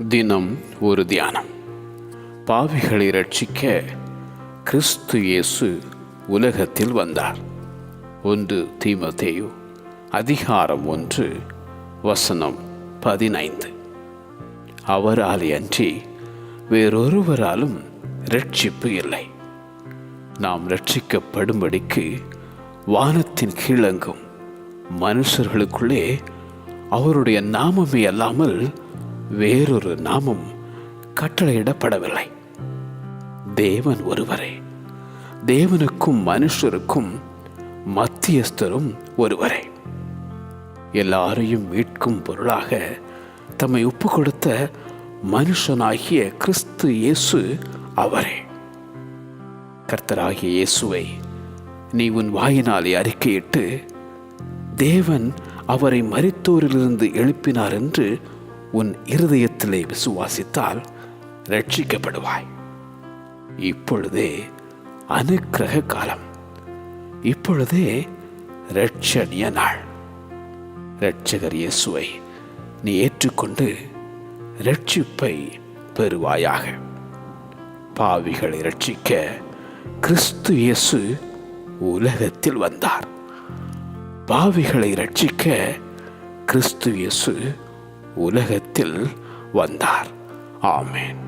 தினம் ஒரு தியானம். பாவிகளை ரட்சிக்க கிறிஸ்து இயேசு உலகத்தில் வந்தார். 1 தீமோத்தேயு அதிகாரம் 1 வசனம் 15. அவராலே அன்றி வேறொருவராலும் ரட்சிப்பு இல்லை. நாம் ரட்சிக்கப்படும்படிக்கு வானத்தின் கீழங்கும் மனுஷர்களுக்குள்ளே அவருடைய நாமமே அல்லாமல் வேறொரு நாமம் கட்டளையிடப்படவில்லை. தேவன் ஒருவரே, தேவனுக்கும் மனுஷருக்கும் மத்தியஸ்தரும் ஒருவரே. எல்லாரையும் மீட்கும் பொருளாக தம்மை ஒப்பு கொடுத்த மனுஷனாகிய கிறிஸ்து இயேசு அவரே. கர்த்தராகிய இயேசுவை நீ உன் வாயினாலே அறிக்கையிட்டு தேவன் அவரை மரித்தோரிலிருந்து எழுப்பினார் என்று உன் இருதயத்திலே விசுவாசித்தால் ரட்சிக்கப்படுவாய். இப்பொழுதே அனுக்கிரக காலம், இப்பொழுதே இரட்சணிய நாள். இரட்சகர் இயேசுவை நீ ஏற்றுக்கொண்டு இரட்சிப்பை பெறுவாயாக. பாவிகளை இரட்சிக்க கிறிஸ்து இயேசு உலகத்தில் வந்தார். பாவிகளை இரட்சிக்க கிறிஸ்து இயேசு உலகத்தில் வந்தார். ஆமென்.